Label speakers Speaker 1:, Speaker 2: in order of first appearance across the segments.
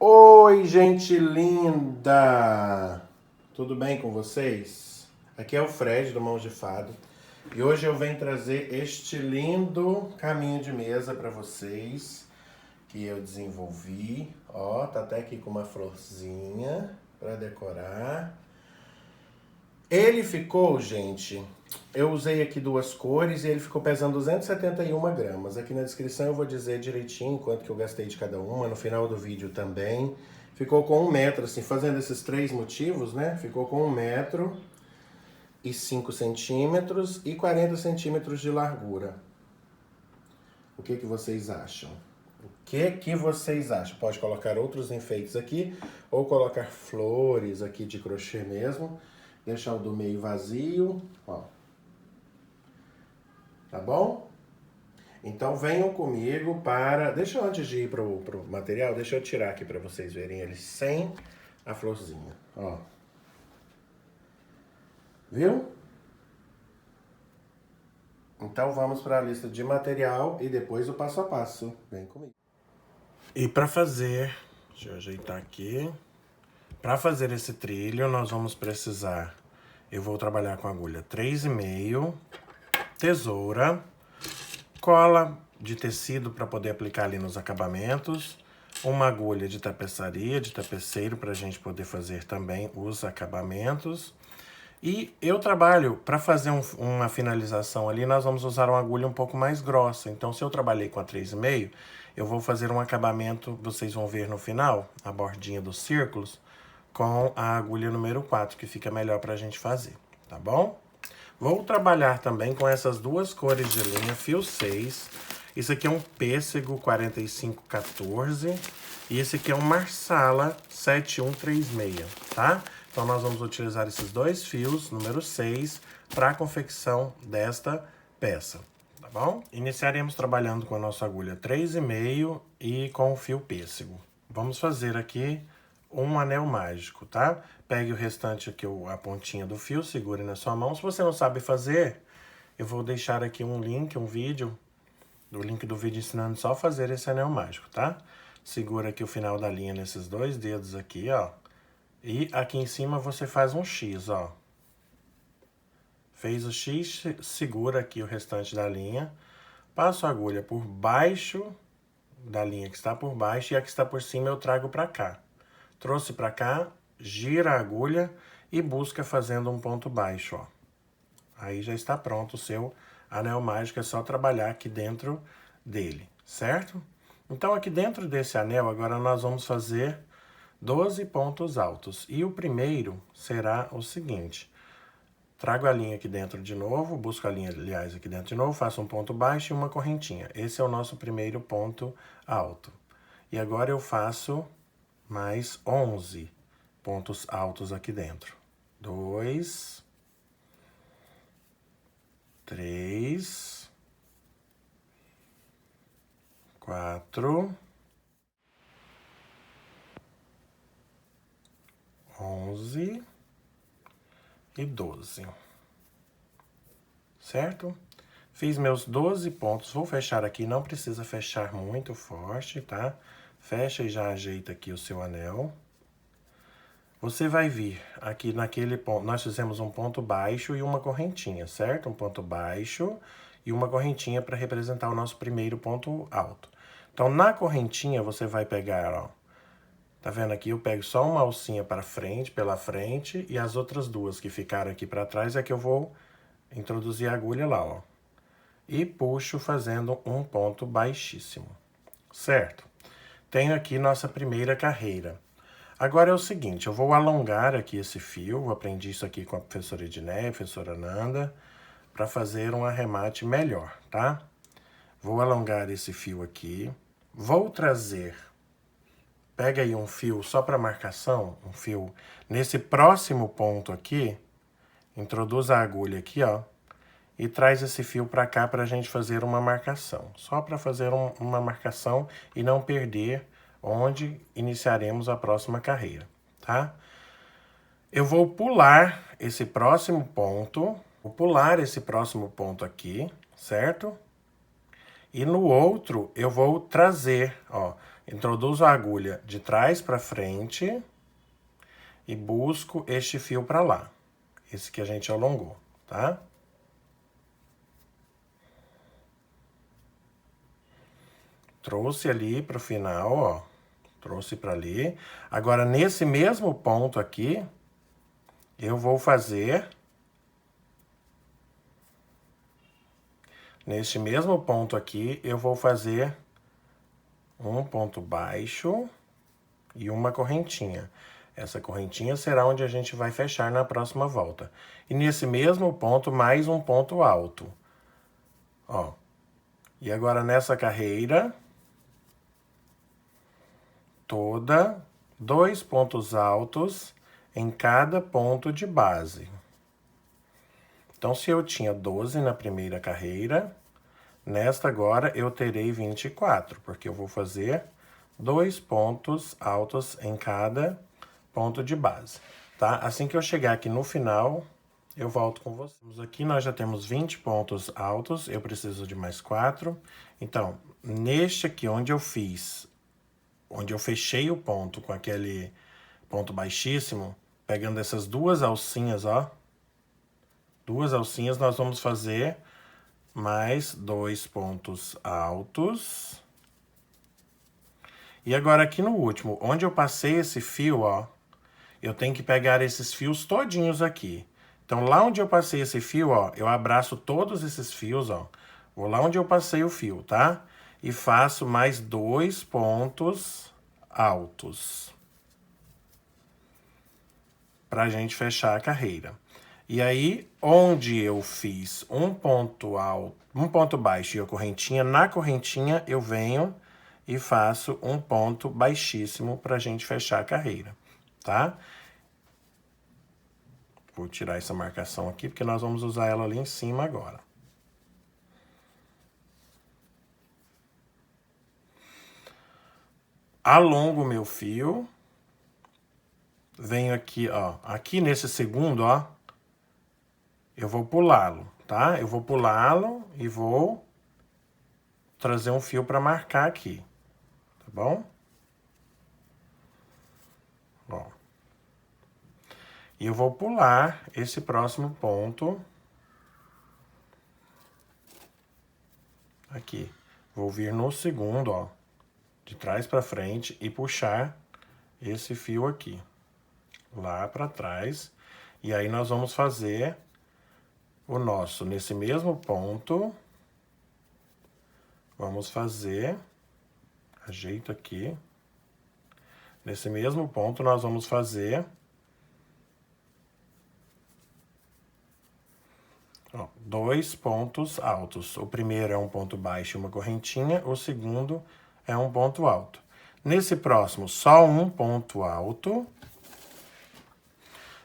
Speaker 1: Oi, gente linda! Tudo bem com vocês? Aqui é o Fred do Mãos de Fado e hoje eu venho trazer este lindo caminho de mesa para vocês que eu desenvolvi. Ó, tá até aqui com uma florzinha para decorar. Ele ficou, gente, eu usei aqui duas cores e ele ficou pesando 271 gramas. Aqui na descrição eu vou dizer direitinho quanto que eu gastei de cada uma, no final do vídeo também. Ficou com 1 metro, assim, fazendo esses 3 motivos, né? Ficou com 1 metro e 5 centímetros e 40 centímetros de largura. O que vocês acham? O que vocês acham? Pode colocar outros enfeites aqui ou colocar flores aqui de crochê mesmo. Deixar o do meio vazio, ó. Tá bom? Então venham comigo para... Deixa eu, antes de ir pro material, deixa eu tirar aqui para vocês verem ele sem a florzinha, ó. Viu? Então vamos para a lista de material e depois o passo a passo. Vem comigo. E para fazer, deixa eu ajeitar aqui. Para fazer esse trilho, nós vamos precisar... Eu vou trabalhar com agulha 3,5, tesoura, cola de tecido para poder aplicar ali nos acabamentos, uma agulha de tapeçaria, de tapeceiro, para a gente poder fazer também os acabamentos. E eu trabalho, para fazer uma finalização ali, nós vamos usar uma agulha um pouco mais grossa. Então, se eu trabalhei com a 3,5, eu vou fazer um acabamento, vocês vão ver no final, a bordinha dos círculos, com a agulha número 4, que fica melhor pra gente fazer, tá bom? Vou trabalhar também com essas duas cores de linha, fio 6. Isso aqui é um pêssego 4514 e esse aqui é um marsala 7136, tá? Então nós vamos utilizar esses dois fios, número 6, para a confecção desta peça, tá bom? Iniciaremos trabalhando com a nossa agulha 3,5 e com o fio pêssego. Vamos fazer aqui um anel mágico, tá? Pegue o restante aqui, a pontinha do fio, segure na sua mão. Se você não sabe fazer, eu vou deixar aqui um link, um vídeo, o link do vídeo ensinando só a fazer esse anel mágico, tá? Segura aqui o final da linha nesses dois dedos aqui, ó. E aqui em cima você faz um X, ó. Fez o X, segura aqui o restante da linha. Passo a agulha por baixo da linha que está por baixo e a que está por cima eu trago pra cá. Trouxe pra cá, gira a agulha e busca fazendo um ponto baixo, ó. Aí já está pronto o seu anel mágico, é só trabalhar aqui dentro dele, certo? Então aqui dentro desse anel, agora nós vamos fazer 12 pontos altos. E o primeiro será o seguinte: trago a linha aqui dentro de novo, busco a linha, aliás, aqui dentro de novo, faço um ponto baixo e uma correntinha. Esse é o nosso primeiro ponto alto. E agora eu faço mais 11 pontos altos aqui dentro. 2, 3, 4, 11 e 12. Certo? Fiz meus 12 pontos. Vou fechar aqui, não precisa fechar muito forte, tá? Fecha e já ajeita aqui o seu anel. Você vai vir aqui naquele ponto, nós fizemos um ponto baixo e uma correntinha, certo? Um ponto baixo e uma correntinha para representar o nosso primeiro ponto alto. Então, na correntinha, você vai pegar, ó, tá vendo aqui? Eu pego só uma alcinha para frente, pela frente, e as outras duas que ficaram aqui para trás é que eu vou introduzir a agulha lá, ó. E puxo fazendo um ponto baixíssimo, certo? Tenho aqui nossa primeira carreira. Agora é o seguinte, eu vou alongar aqui esse fio, eu aprendi isso aqui com a professora Edneia, professora Nanda, para fazer um arremate melhor, tá? Vou alongar esse fio aqui, Vou trazer, pega aí um fio só para marcação, um fio nesse próximo ponto aqui, introduz a agulha aqui, ó, e traz esse fio para cá para a gente fazer uma marcação. Só para fazer uma marcação e não perder onde iniciaremos a próxima carreira, tá? Eu vou pular esse próximo ponto, vou pular esse próximo ponto aqui, certo? E no outro eu vou trazer, ó, introduzo a agulha de trás para frente e busco este fio para lá, esse que a gente alongou, tá? Trouxe ali para o final, ó, trouxe para ali. Agora, nesse mesmo ponto aqui, eu vou fazer... Neste mesmo ponto aqui, eu vou fazer um ponto baixo e uma correntinha. Essa correntinha será onde a gente vai fechar na próxima volta. E nesse mesmo ponto, mais um ponto alto. Ó. E agora nessa carreira, toda, 2 pontos altos em cada ponto de base. Então, se eu tinha 12 na primeira carreira, nesta agora eu terei 24, porque eu vou fazer 2 pontos altos em cada ponto de base, tá? Assim que eu chegar aqui no final, eu volto com vocês. Aqui nós já temos 20 pontos altos, eu preciso de mais 4. Então, neste aqui onde eu fiz, onde eu fechei o ponto com aquele ponto baixíssimo, pegando essas duas alcinhas, ó, duas alcinhas, nós vamos fazer mais 2 pontos altos. E agora aqui no último, onde eu passei esse fio, ó, eu tenho que pegar esses fios todinhos aqui. Então, lá onde eu passei esse fio, ó, eu abraço todos esses fios, ó. Vou lá onde eu passei o fio, tá? E faço mais 2 pontos altos. Pra gente fechar a carreira. E aí, onde eu fiz um ponto alto, um ponto baixo e a correntinha, na correntinha eu venho e faço um ponto baixíssimo pra gente fechar a carreira, tá? Vou tirar essa marcação aqui, porque nós vamos usar ela ali em cima agora. Alongo o meu fio. Venho aqui, ó. Aqui nesse segundo, ó. Eu vou pulá-lo, tá? Eu vou pulá-lo e vou trazer um fio para marcar aqui. Tá bom? Ó. E eu vou pular esse próximo ponto aqui. Vou vir no segundo, ó, de trás para frente e puxar esse fio aqui, lá para trás. E aí nós vamos fazer o nosso, nesse mesmo ponto, vamos fazer, ajeito aqui. Nesse mesmo ponto nós vamos fazer... Ó, 2 pontos altos. O primeiro é um ponto baixo e uma correntinha, o segundo é um ponto alto. Nesse próximo, só um ponto alto.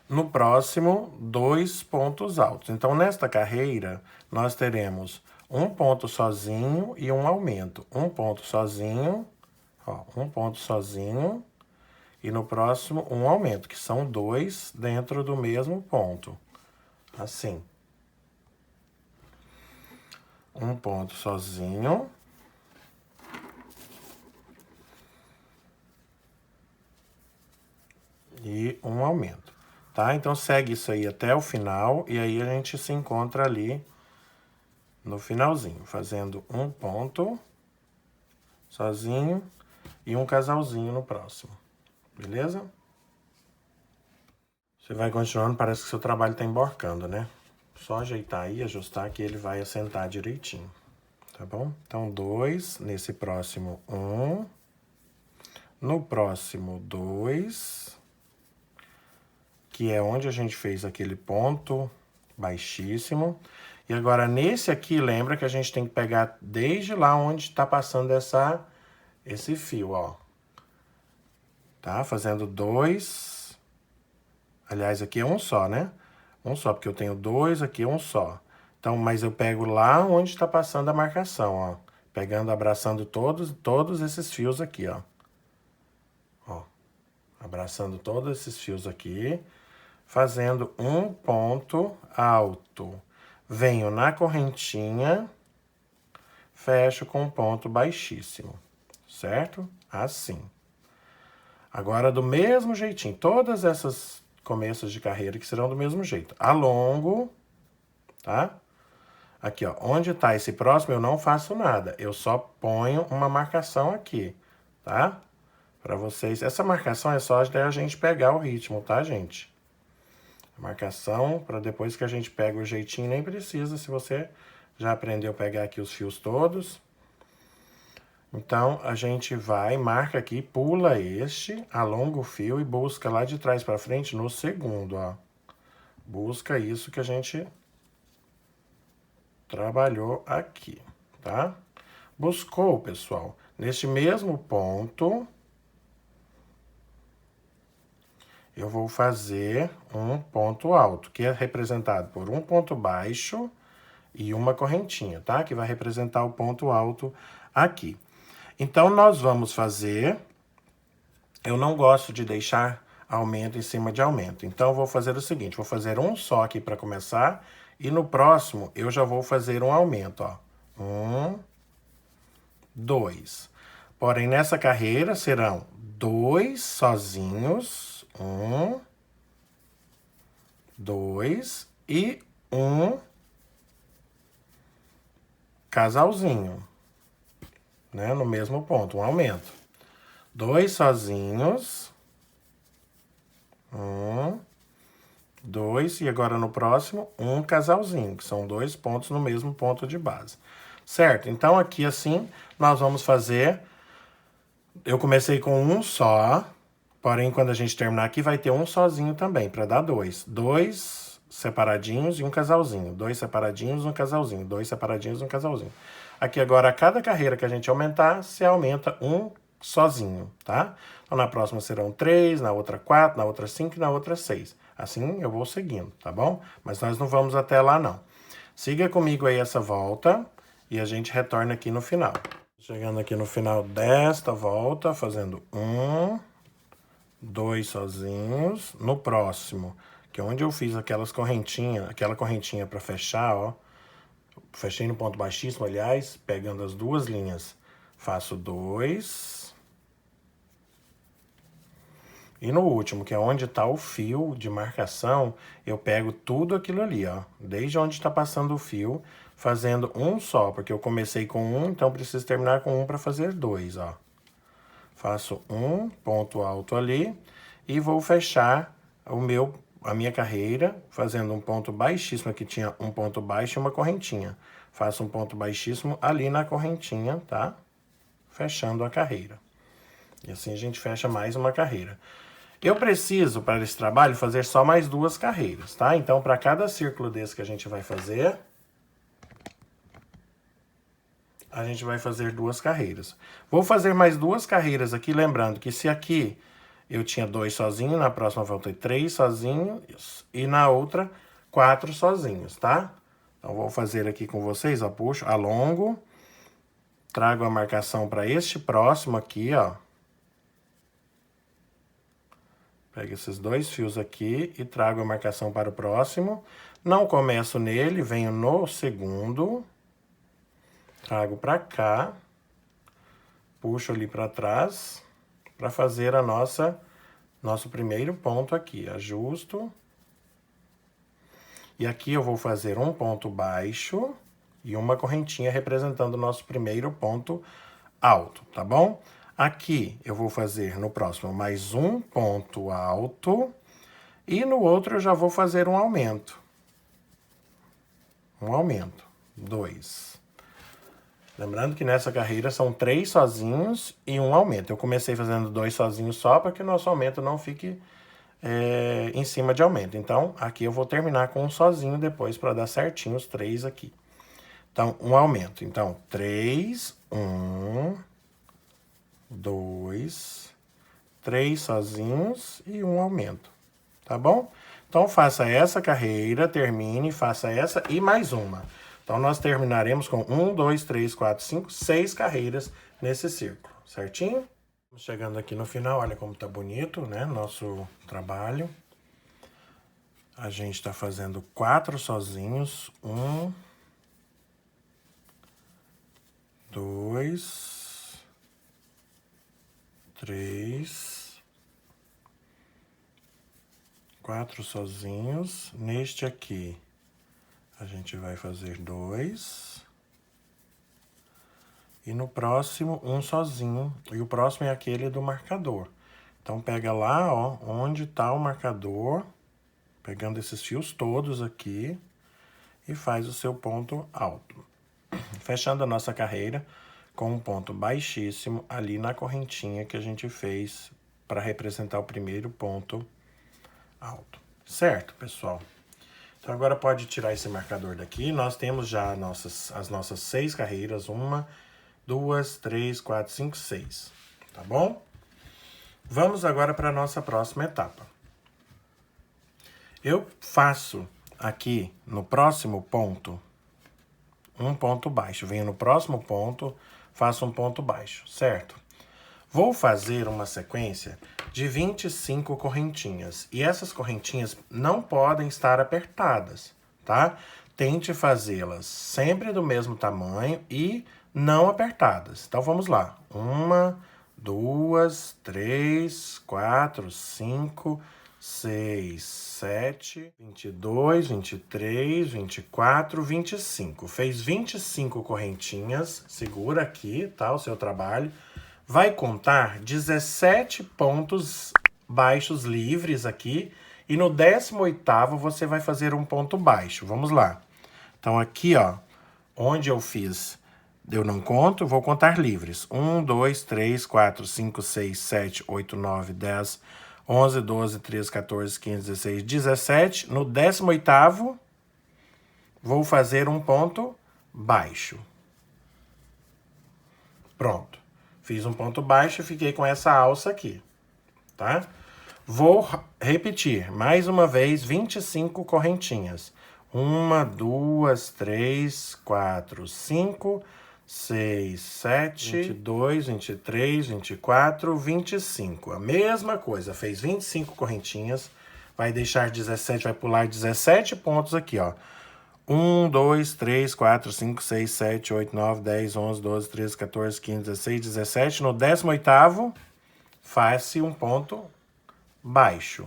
Speaker 1: No próximo, 2 pontos altos. Então, nesta carreira, nós teremos um ponto sozinho e um aumento. Um ponto sozinho, ó, um ponto sozinho, e no próximo, um aumento, que são 2 dentro do mesmo ponto. Assim. Um ponto sozinho. E um aumento, tá? Então, segue isso aí até o final, e aí a gente se encontra ali no finalzinho, fazendo um ponto sozinho e um casalzinho no próximo, beleza? Você vai continuando, parece que seu trabalho tá emborcando, né? Só ajeitar aí, ajustar, que ele vai assentar direitinho, tá bom? Então, 2, nesse próximo 1, no próximo 2, que é onde a gente fez aquele ponto baixíssimo. E agora, nesse aqui, lembra que a gente tem que pegar desde lá onde está passando esse fio, ó. Tá? Fazendo 2. Aliás, aqui é um só, né? Um só, porque eu tenho 2, aqui é um só. Então, mas eu pego lá onde está passando a marcação, ó. Pegando, abraçando todos esses fios aqui, ó. Ó. Abraçando todos esses fios aqui. Fazendo um ponto alto. Venho na correntinha, fecho com um ponto baixíssimo, certo? Assim. Agora, do mesmo jeitinho, todas essas começos de carreira que serão do mesmo jeito. Alongo, tá? Aqui, ó, onde tá esse próximo eu não faço nada, eu só ponho uma marcação aqui, tá? Pra vocês, essa marcação é só a gente pegar o ritmo, tá, gente? Marcação, para depois que a gente pega o jeitinho, nem precisa, se você já aprendeu a pegar aqui os fios todos. Então, a gente vai, marca aqui, pula este, alonga o fio e busca lá de trás para frente no segundo, ó. Busca isso que a gente trabalhou aqui, tá? Buscou, pessoal, neste mesmo ponto, eu vou fazer um ponto alto, que é representado por um ponto baixo e uma correntinha, tá? Que vai representar o ponto alto aqui. Então, nós vamos fazer... Eu não gosto de deixar aumento em cima de aumento. Então, eu vou fazer o seguinte, vou fazer um só aqui para começar, e no próximo eu já vou fazer um aumento, ó. 1, 2. Porém, nessa carreira serão 2 sozinhos, 1, 2 e 1 casalzinho, né? No mesmo ponto, um aumento. 2 sozinhos, 1, 2 e agora no próximo, um casalzinho, que são 2 pontos no mesmo ponto de base. Certo? Então, aqui assim, nós vamos fazer... Eu comecei com um só, porém, quando a gente terminar aqui, vai ter um sozinho também, para dar 2. 2 separadinhos e um casalzinho. 2 separadinhos, um casalzinho. 2 separadinhos, um casalzinho. Aqui agora, a cada carreira que a gente aumentar, se aumenta um sozinho, tá? Então, na próxima serão 3, na outra 4, na outra 5 e na outra 6. Assim eu vou seguindo, tá bom? Mas nós não vamos até lá, não. Siga comigo aí essa volta e a gente retorna aqui no final. Chegando aqui no final desta volta, fazendo 1, 2 sozinhos. No próximo, que é onde eu fiz aquela correntinha para fechar, ó. Fechei no ponto baixíssimo, aliás, pegando as duas linhas, faço 2. E no último, que é onde está o fio de marcação, eu pego tudo aquilo ali, ó. Desde onde está passando o fio, fazendo um só, porque eu comecei com um, então preciso terminar com um para fazer 2, ó. Faço um ponto alto ali e vou fechar a minha carreira, fazendo um ponto baixíssimo, aqui tinha um ponto baixo e uma correntinha. Faço um ponto baixíssimo ali na correntinha, tá? Fechando a carreira. E assim a gente fecha mais uma carreira. Eu preciso, para esse trabalho, fazer só mais 2 carreiras, tá? Então, para cada círculo desse que a gente vai fazer 2 carreiras. Vou fazer mais 2 carreiras aqui, lembrando que se aqui eu tinha 2 sozinhos, na próxima volta 3 sozinhos e na outra 4 sozinhos, tá? Então, vou fazer aqui com vocês, ó, puxo, alongo, trago a marcação para este próximo aqui, ó. Pego esses 2 fios aqui e trago a marcação para o próximo. Não começo nele, venho no segundo. Trago para cá. Puxo ali para trás. Para fazer nosso primeiro ponto aqui. Ajusto. E aqui eu vou fazer um ponto baixo e uma correntinha representando o nosso primeiro ponto alto, tá bom? Aqui eu vou fazer no próximo mais um ponto alto e no outro eu já vou fazer um aumento. 2. Lembrando que nessa carreira são 3 sozinhos e um aumento. Eu comecei fazendo 2 sozinhos só para que o nosso aumento não fique em cima de aumento. Então, aqui eu vou terminar com um sozinho depois para dar certinho os 3 aqui. Então, um aumento. Então, 3, 1... 2, 3 sozinhos e um aumento, tá bom? Então, faça essa carreira, termine, faça essa e mais uma. Então, nós terminaremos com 1, 2, 3, 4, 5, 6 carreiras nesse círculo, certinho? Chegando aqui no final, olha como tá bonito, né? Nosso trabalho. A gente tá fazendo 4 sozinhos. 1, 2, 3, 4 sozinhos. Neste aqui, a gente vai fazer 2. E no próximo, um sozinho. E o próximo é aquele do marcador. Então, pega lá, ó, onde tá o marcador, pegando esses fios todos aqui, e faz o seu ponto alto. Fechando a nossa carreira com um ponto baixíssimo ali na correntinha que a gente fez para representar o primeiro ponto alto. Certo, pessoal? Então, agora pode tirar esse marcador daqui. Nós temos já as nossas 6 carreiras. 1, 2, 3, 4, 5, 6. Tá bom? Vamos agora para a nossa próxima etapa. Eu faço aqui no próximo ponto um ponto baixo. Venho no próximo ponto, faço um ponto baixo, certo? Vou fazer uma sequência de 25 correntinhas. E essas correntinhas não podem estar apertadas, tá? Tente fazê-las sempre do mesmo tamanho e não apertadas. Então, vamos lá. 1, 2, 3, 4, 5, 6, 7, 22, 23, 24, 25. Fez 25 correntinhas. Segura aqui, tá? O seu trabalho. Vai contar 17 pontos baixos livres aqui. E no 18º você vai fazer um ponto baixo. Vamos lá. Então, aqui, ó, onde eu fiz, eu não conto, vou contar livres. 1, 2, 3, 4, 5, 6, 7, 8, 9, 10, 11, 12, 13, 14, 15, 16, 17. No 18º, vou fazer um ponto baixo. Pronto. Fiz um ponto baixo e fiquei com essa alça aqui, tá? Vou repetir mais uma vez 25 correntinhas. 1, 2, 3, 4, 5, 6, 7, 22, 23, 24, 25. A mesma coisa, fez 25 correntinhas, vai deixar 17, vai pular 17 pontos aqui, ó. 1, 2, 3, 4, 5, 6, 7, 8, 9, 10, 11, 12, 13, 14, 15, 16, 17. No 18º, faz-se um ponto baixo.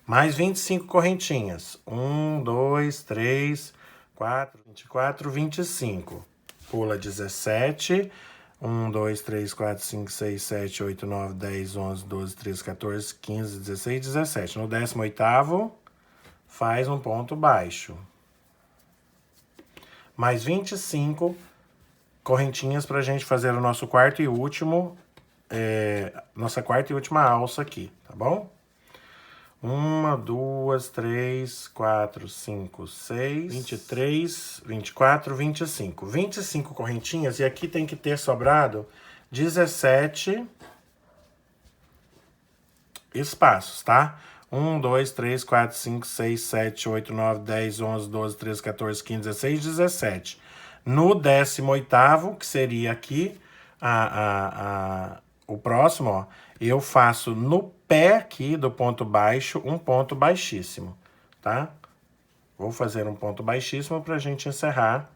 Speaker 1: Mais 25 correntinhas. 1, 2, 3, 4, 24, 25. Pula 17. 1, 2, 3, 4, 5, 6, 7, 8, 9, 10, 11, 12, 13, 14, 15, 16, 17. No 18º, faz um ponto baixo. Mais 25 correntinhas para a gente fazer o nosso quarto e último, nossa quarta e última alça aqui, tá bom? 1, 2, 3, 4, 5, 6, 23, 24, 25. 25 correntinhas e aqui tem que ter sobrado 17 espaços, tá? 1, 2, 3, 4, 5, 6, 7, 8, 9, 10, 11, 12, 13, 14, 15, 16, 17. No 18º, que seria aqui, o próximo, ó, eu faço no pé aqui do ponto baixo um ponto baixíssimo, tá? Vou fazer um ponto baixíssimo pra gente encerrar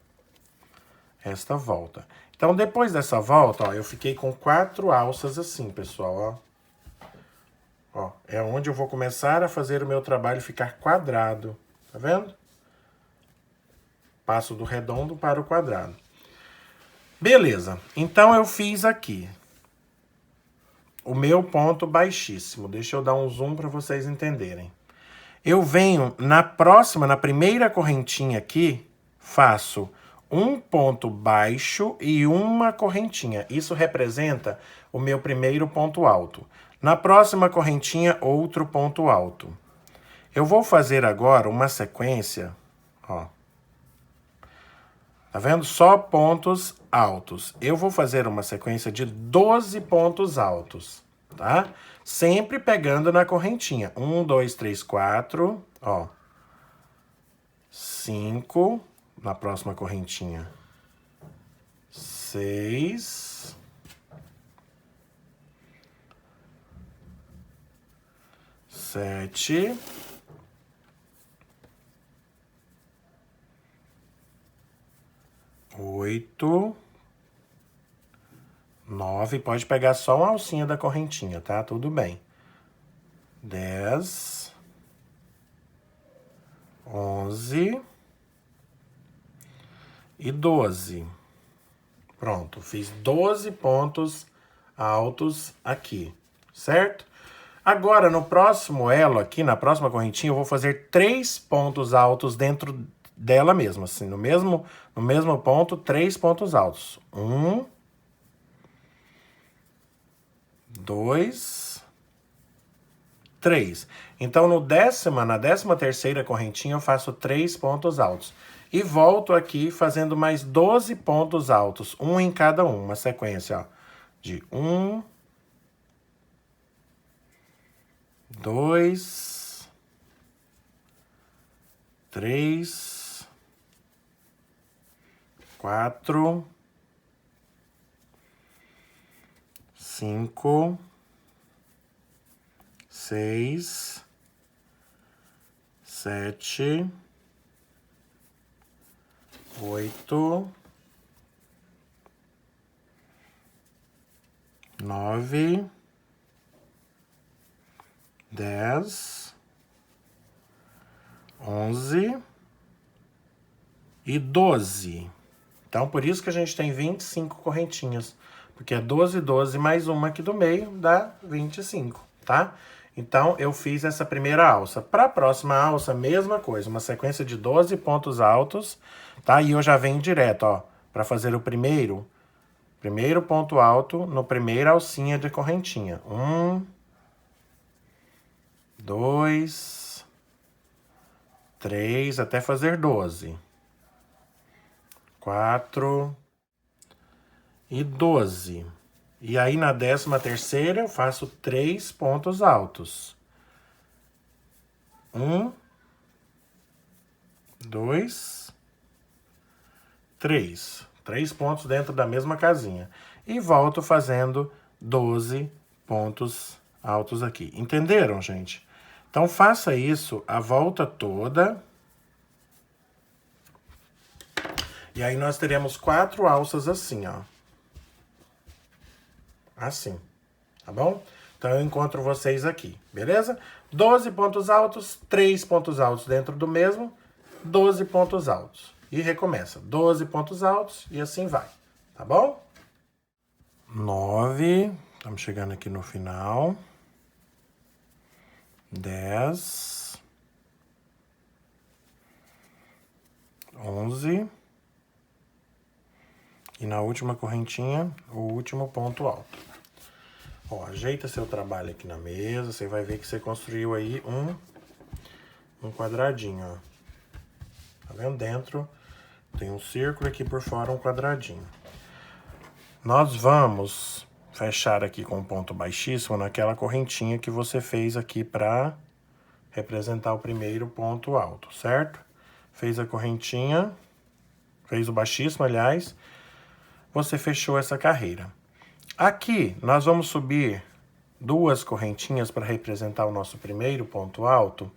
Speaker 1: esta volta. Então, depois dessa volta, ó, eu fiquei com 4 alças assim, pessoal, ó. Ó, é onde eu vou começar a fazer o meu trabalho ficar quadrado, tá vendo? Passo do redondo para o quadrado. Beleza, então eu fiz aqui o meu ponto baixíssimo. Deixa eu dar um zoom para vocês entenderem. Eu venho na primeira correntinha aqui, faço um ponto baixo e uma correntinha. Isso representa o meu primeiro ponto alto. Na próxima correntinha, outro ponto alto. Eu vou fazer agora uma sequência, ó. Tá vendo? Só pontos altos. Eu vou fazer uma sequência de 12 pontos altos, tá? Sempre pegando na correntinha. 1, 2, 3, 4, ó. 5, na próxima correntinha. 6. 7. 8. 9. Pode pegar só uma alcinha da correntinha, tá? Tudo bem. 10. 11. E 12. Pronto, fiz 12 pontos altos aqui, certo? Agora, no próximo elo aqui, na próxima correntinha, eu vou fazer 3 pontos altos dentro dela mesma, assim, no mesmo ponto, 3 pontos altos. 1, 2, 3. Então, na 13ª correntinha, eu faço 3 pontos altos. E volto aqui fazendo mais 12 pontos altos, um em cada uma sequência, ó, de 1, 2, 3, 4, 5, 6, 7, 8, 9, 10, 11 e 12. Então, por isso que a gente tem 25 correntinhas. Porque é 12, 12 mais uma aqui do meio, dá 25, tá? Então, eu fiz essa primeira alça. Para a próxima alça, mesma coisa. Uma sequência de 12 pontos altos, tá? E eu já venho direto, ó. Para fazer o primeiro ponto alto no primeira alcinha de correntinha. 1, 2, 3, até fazer 12. 4 e 12. E aí, na 13ª, eu faço 3 pontos altos. 1, 2, 3. 3 pontos dentro da mesma casinha. E volto fazendo 12 pontos altos aqui. Entenderam, gente? Então, faça isso a volta toda. E aí, nós teremos 4 alças assim, ó. Assim, tá bom? Então, eu encontro vocês aqui, beleza? 12 pontos altos, 3 pontos altos dentro do mesmo, 12 pontos altos. E recomeça, 12 pontos altos e assim vai, tá bom? 9, estamos chegando aqui no final. 10, 11. E na última correntinha, o último ponto alto. Ó, ajeita seu trabalho aqui na mesa, você vai ver que você construiu aí um quadradinho, ó. Tá vendo? Dentro tem um círculo, aqui por fora um quadradinho. Nós vamos fechar aqui com um ponto baixíssimo naquela correntinha que você fez aqui para representar o primeiro ponto alto, certo? Fez a correntinha, fez o baixíssimo, aliás, você fechou essa carreira. Aqui, nós vamos subir 2 correntinhas para representar o nosso primeiro ponto alto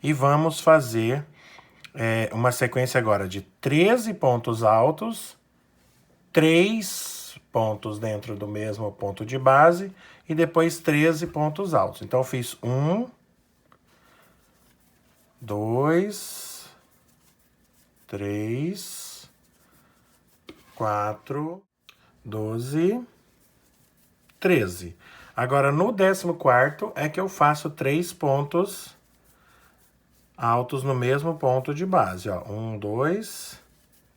Speaker 1: e vamos fazer uma sequência agora de 13 pontos altos, 3 pontos dentro do mesmo ponto de base e depois 13 pontos altos. Então, eu fiz 1, 2, 3, 4, 12, 13. Agora, no 14º é que eu faço 3 pontos altos no mesmo ponto de base, ó. 1, 2,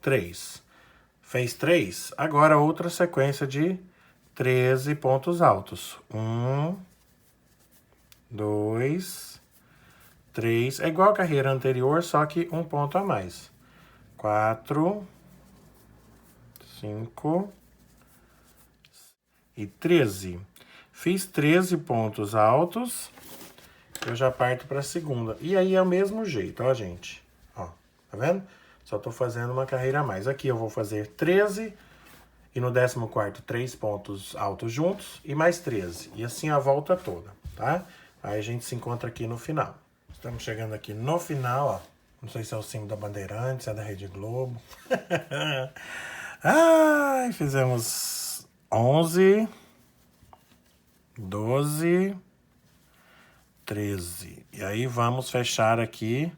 Speaker 1: 3. Fez 3? Agora, outra sequência de 13 pontos altos. 1, 2, 3. É igual a carreira anterior, só que um ponto a mais. 4, 5 e 13. Fiz 13 pontos altos, eu já parto para a segunda. E aí é o mesmo jeito, ó, gente. Ó, tá vendo? Só tô fazendo uma carreira a mais. Aqui eu vou fazer 13 e no 14º 3 pontos altos juntos e mais 13. E assim a volta toda, tá? Aí a gente se encontra aqui no final. Estamos chegando aqui no final, ó. Não sei se é o símbolo da Bandeirantes, se é da Rede Globo. Ai, fizemos 11, 12, 13. E aí vamos fechar aqui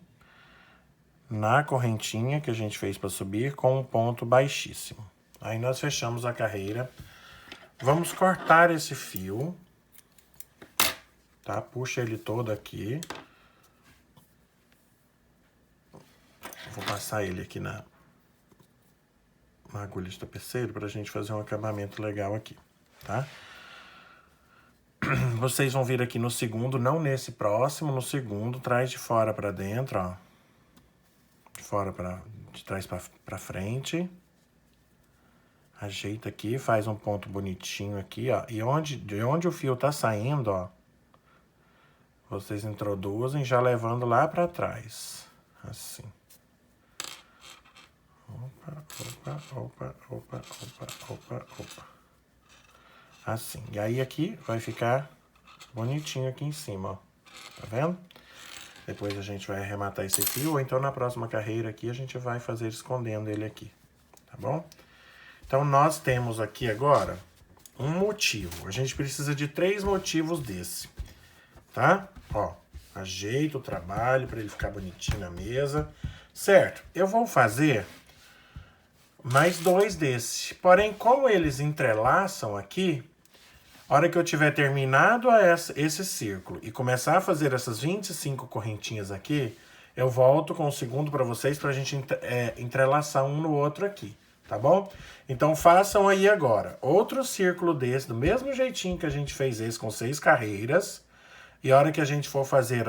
Speaker 1: na correntinha que a gente fez para subir com um ponto baixíssimo. Aí nós fechamos a carreira. Vamos cortar esse fio, tá? Puxa ele todo aqui. Vou passar ele aqui na agulha de tapeceiro pra gente fazer um acabamento legal aqui, tá? Vocês vão vir aqui no segundo, não nesse próximo, no segundo, traz de fora pra dentro, ó. De trás pra frente. Ajeita aqui, faz um ponto bonitinho aqui, ó. E de onde o fio tá saindo, ó, vocês introduzem já levando lá pra trás. Assim. Opa, opa, opa, opa, opa, opa, opa. Assim. E aí aqui vai ficar bonitinho aqui em cima, ó. Tá vendo? Depois a gente vai arrematar esse fio, ou então na próxima carreira aqui a gente vai fazer escondendo ele aqui. Tá bom? Então nós temos aqui agora um motivo. A gente precisa de 3 motivos desse. Tá? Ó. Ajeita o trabalho para ele ficar bonitinho na mesa. Certo? Eu vou fazer mais 2 desse. Porém, como eles entrelaçam aqui, a hora que eu tiver terminado esse círculo e começar a fazer essas 25 correntinhas aqui, eu volto com o segundo para vocês pra gente entrelaçar um no outro aqui, tá bom? Então façam aí agora outro círculo desse, do mesmo jeitinho que a gente fez esse com 6 carreiras. E a hora que a gente for fazer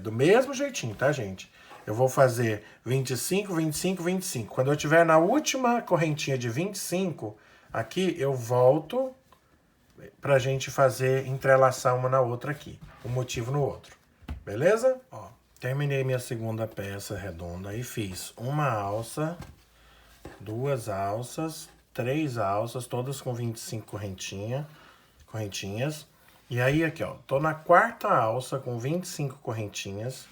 Speaker 1: do mesmo jeitinho, tá, gente? Eu vou fazer 25, 25, 25. Quando eu tiver na última correntinha de 25, aqui eu volto pra gente fazer, entrelaçar uma na outra aqui. Um motivo no outro. Beleza? Ó, terminei minha segunda peça redonda e fiz uma alça, 2 alças, 3 alças, todas com 25 correntinhas. E aí aqui, ó, tô na 4ª alça com 25 correntinhas.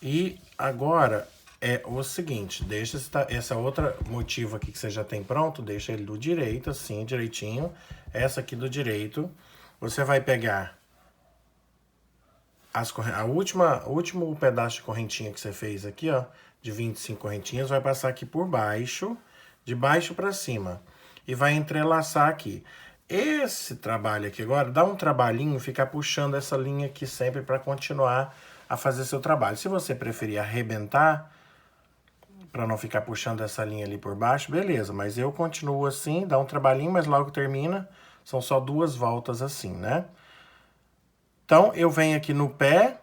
Speaker 1: E agora é o seguinte, deixa essa outra motivo aqui que você já tem pronto, deixa ele do direito, assim, direitinho. Essa aqui do direito, você vai pegar o último pedaço de correntinha que você fez aqui, ó, de 25 correntinhas, vai passar aqui por baixo, de baixo para cima, e vai entrelaçar aqui. Esse trabalho aqui agora, dá um trabalhinho ficar puxando essa linha aqui sempre para continuar a fazer seu trabalho. Se você preferir arrebentar, para não ficar puxando essa linha ali por baixo, beleza. Mas eu continuo assim, dá um trabalhinho, mas logo termina. São só 2 voltas assim, né? Então, eu venho aqui no pé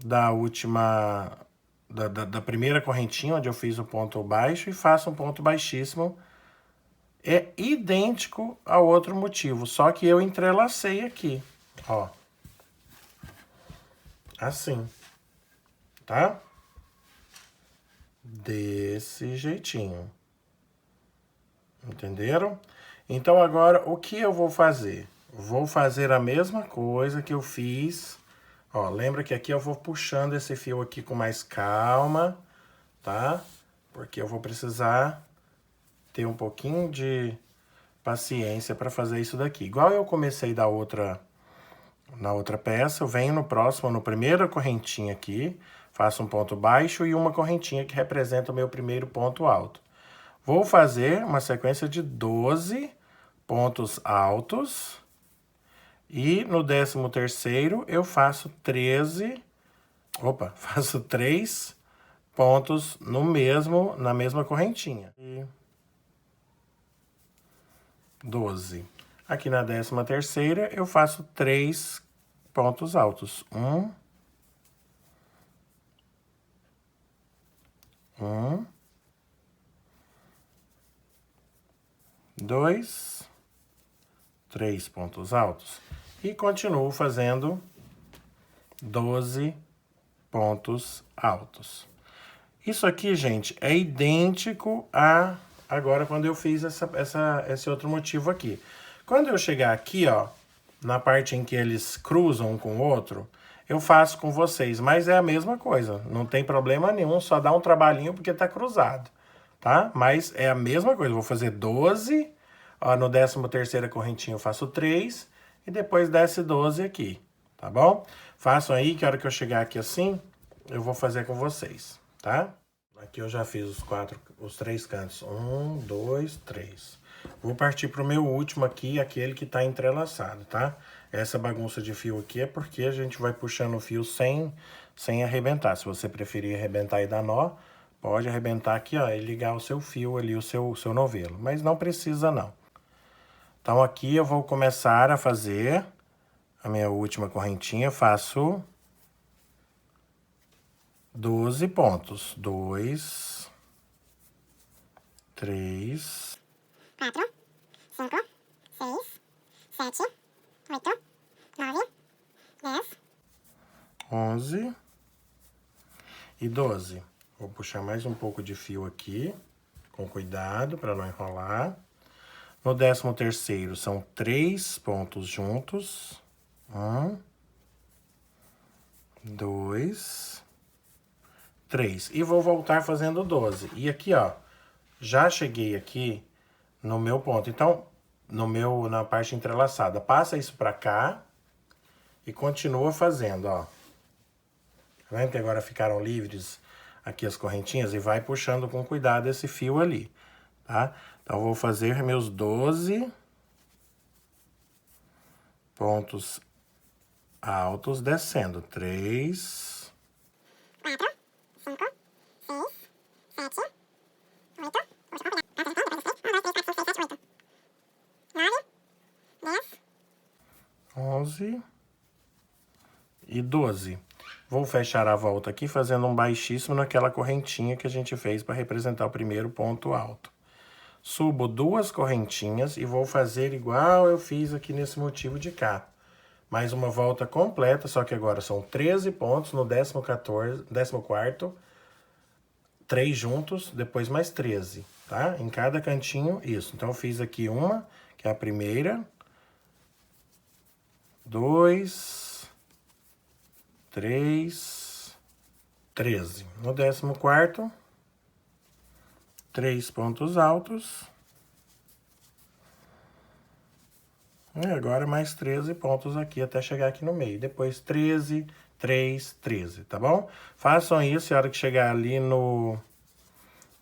Speaker 1: da última... Da primeira correntinha, onde eu fiz o ponto baixo, e faço um ponto baixíssimo. É idêntico ao outro motivo, só que eu entrelacei aqui, ó. Assim, tá? Desse jeitinho. Entenderam? Então agora, o que eu vou fazer? Vou fazer a mesma coisa que eu fiz. Ó, lembra que aqui eu vou puxando esse fio aqui com mais calma, tá? Porque eu vou precisar ter um pouquinho de paciência para fazer isso daqui. Igual eu comecei na outra peça, eu venho no próximo, no primeira correntinha aqui, faço um ponto baixo e uma correntinha que representa o meu primeiro ponto alto. Vou fazer uma sequência de 12 pontos altos e no 13º eu faço 3 pontos na mesma correntinha. 12. Aqui na 13ª eu faço 3 pontos altos. 1, 1, 2, 3 pontos altos. E continuo fazendo 12 pontos altos. Isso aqui, gente, é idêntico a agora quando eu fiz esse outro motivo aqui. Quando eu chegar aqui, ó, na parte em que eles cruzam um com o outro, eu faço com vocês, mas é a mesma coisa, não tem problema nenhum, só dá um trabalhinho porque tá cruzado, tá? Mas é a mesma coisa, eu vou fazer 12, ó, no 13ª correntinha eu faço 3 e depois desce 12 aqui, tá bom? Façam aí que a hora que eu chegar aqui assim, eu vou fazer com vocês, tá? Aqui eu já fiz os 3 cantos, 1, 2, 3. Vou partir pro meu último aqui, aquele que tá entrelaçado, tá? Essa bagunça de fio aqui é porque a gente vai puxando o fio sem arrebentar. Se você preferir arrebentar e dar nó, pode arrebentar aqui, ó, e ligar o seu fio ali, o seu novelo. Mas não precisa, não. Então, aqui eu vou começar a fazer a minha última correntinha. Faço 12 pontos. 2, 3...
Speaker 2: 4, 5, 6, 7, 8, 9, 10,
Speaker 1: 11 e 12. Vou puxar mais um pouco de fio aqui, com cuidado para não enrolar. No 13º são 3 pontos juntos. 1, 2, 3. E vou voltar fazendo 12. E aqui, ó, já cheguei aqui no meu ponto. Então, na parte entrelaçada, passa isso pra cá e continua fazendo, ó. Tá vendo que agora ficaram livres aqui as correntinhas? E vai puxando com cuidado esse fio ali, tá? Então, eu vou fazer meus 12 pontos altos descendo. 3,
Speaker 2: 4, 5, 6, 7, 8,
Speaker 1: 11 e 12. Vou fechar a volta aqui fazendo um baixíssimo naquela correntinha que a gente fez para representar o primeiro ponto alto. Subo 2 correntinhas e vou fazer igual eu fiz aqui nesse motivo de cá. Mais uma volta completa, só que agora são 13 pontos no 14º, 3 juntos, depois mais 13, tá? Em cada cantinho, isso. Então, eu fiz aqui uma, que é a primeira. 2, 3, 13. No 14º, 3 pontos altos. E agora mais 13 pontos aqui até chegar aqui no meio. Depois 13, 3, 13, tá bom? Façam isso e a hora que chegar ali no...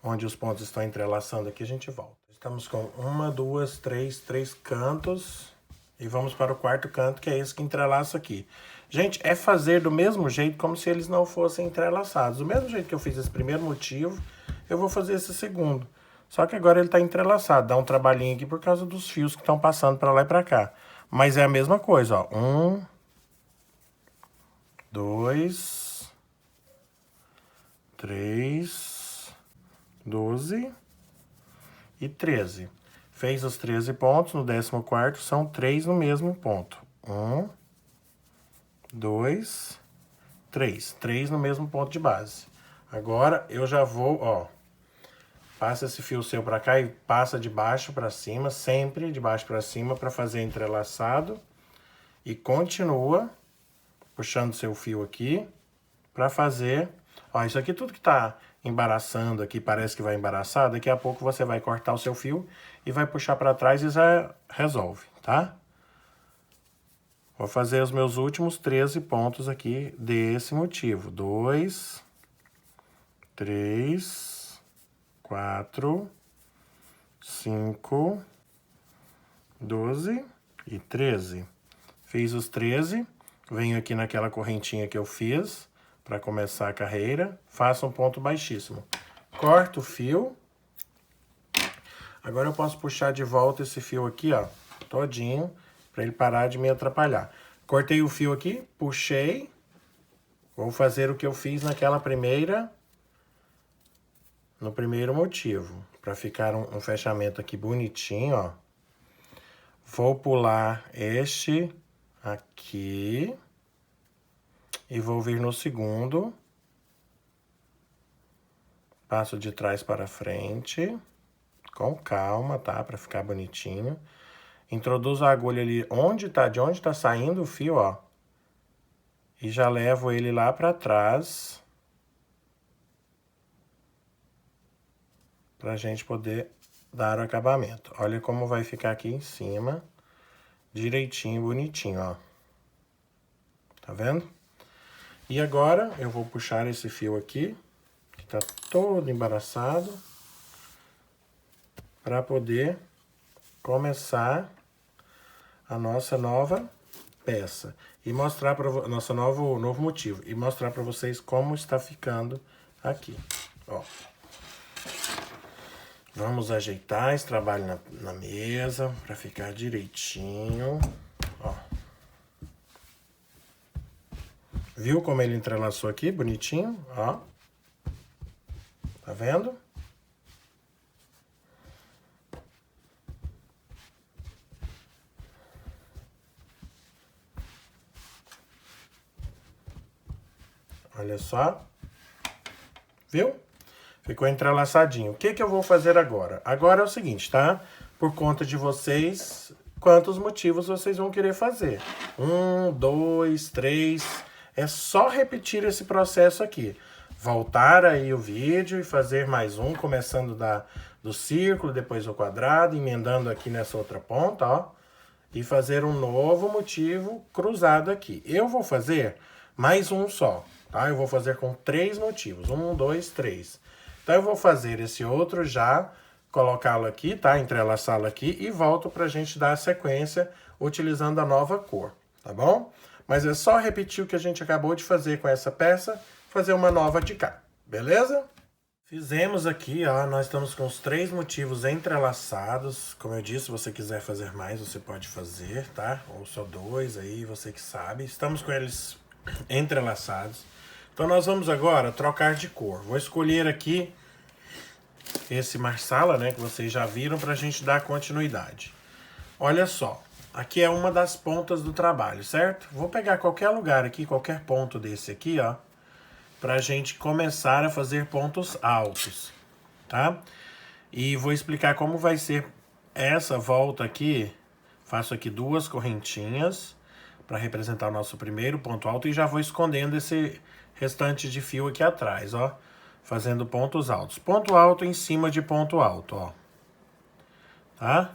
Speaker 1: onde os pontos estão entrelaçando aqui, a gente volta. Estamos com 1, 2, 3 cantos. E vamos para o 4º canto, que é esse que entrelaça aqui. Gente, é fazer do mesmo jeito como se eles não fossem entrelaçados. Do mesmo jeito que eu fiz esse primeiro motivo, eu vou fazer esse segundo. Só que agora ele está entrelaçado. Dá um trabalhinho aqui por causa dos fios que estão passando para lá e para cá. Mas é a mesma coisa, ó. 1, 2, 3, 12 e 13. Fez os 13 pontos, no 14º são 3 no mesmo ponto. 1, 2, 3. 3 no mesmo ponto de base. Agora eu já vou, ó. Passa esse fio seu pra cá e passa de baixo pra cima, sempre de baixo pra cima pra fazer entrelaçado. E continua puxando seu fio aqui pra fazer... Ó, isso aqui tudo que tá embaraçando aqui, parece que vai embaraçar, daqui a pouco você vai cortar o seu fio e vai puxar pra trás e já resolve, tá? Vou fazer os meus últimos 13 pontos aqui desse motivo. 2, 3, 4, 5, 12 e 13. Fiz os 13, venho aqui naquela correntinha que eu fiz para começar a carreira, faço um ponto baixíssimo. Corto o fio. Agora eu posso puxar de volta esse fio aqui, ó, todinho, para ele parar de me atrapalhar. Cortei o fio aqui, puxei. Vou fazer o que eu fiz naquela primeira... no primeiro motivo. Pra ficar um fechamento aqui bonitinho, ó. Vou pular este aqui. E vou vir no segundo. Passo de trás para frente. Com calma, tá? Pra ficar bonitinho. Introduzo a agulha ali de onde tá saindo o fio, ó. E já levo ele lá pra trás. Pra gente poder dar o acabamento. Olha como vai ficar aqui em cima. Direitinho, bonitinho, ó. Tá vendo? E agora eu vou puxar esse fio aqui, que tá todo embaraçado, para poder começar a nossa nova peça e mostrar para nosso novo motivo e mostrar para vocês como está ficando aqui, ó. Vamos ajeitar esse trabalho na mesa para ficar direitinho, ó. Viu como ele entrelaçou aqui, bonitinho, ó. Tá vendo? Olha só. Viu? Ficou entrelaçadinho. O que que eu vou fazer agora? Agora é o seguinte, tá? Por conta de vocês, quantos motivos vocês vão querer fazer. 1, 2, 3. É só repetir esse processo aqui. Voltar aí o vídeo e fazer mais um, começando do círculo, depois o quadrado, emendando aqui nessa outra ponta, ó. E fazer um novo motivo cruzado aqui. Eu vou fazer mais um só, tá? Eu vou fazer com 3 motivos. 1, 2, 3. Então eu vou fazer esse outro já, colocá-lo aqui, tá? Entrelaçá-lo aqui e volto pra gente dar a sequência utilizando a nova cor, tá bom? Mas é só repetir o que a gente acabou de fazer com essa peça, fazer uma nova de cá, beleza? Fizemos aqui, ó, nós estamos com os 3 motivos entrelaçados. Como eu disse, se você quiser fazer mais, você pode fazer, tá? Ou só 2 aí, você que sabe. Estamos com eles entrelaçados. Então nós vamos agora trocar de cor. Vou escolher aqui esse marsala, né, que vocês já viram, pra gente dar continuidade. Olha só. Aqui é uma das pontas do trabalho, certo? Vou pegar qualquer lugar aqui, qualquer ponto desse aqui, ó, pra gente começar a fazer pontos altos, tá? E vou explicar como vai ser essa volta aqui. Faço aqui 2 correntinhas para representar o nosso primeiro ponto alto e já vou escondendo esse restante de fio aqui atrás, ó, fazendo pontos altos. Ponto alto em cima de ponto alto, ó. Tá?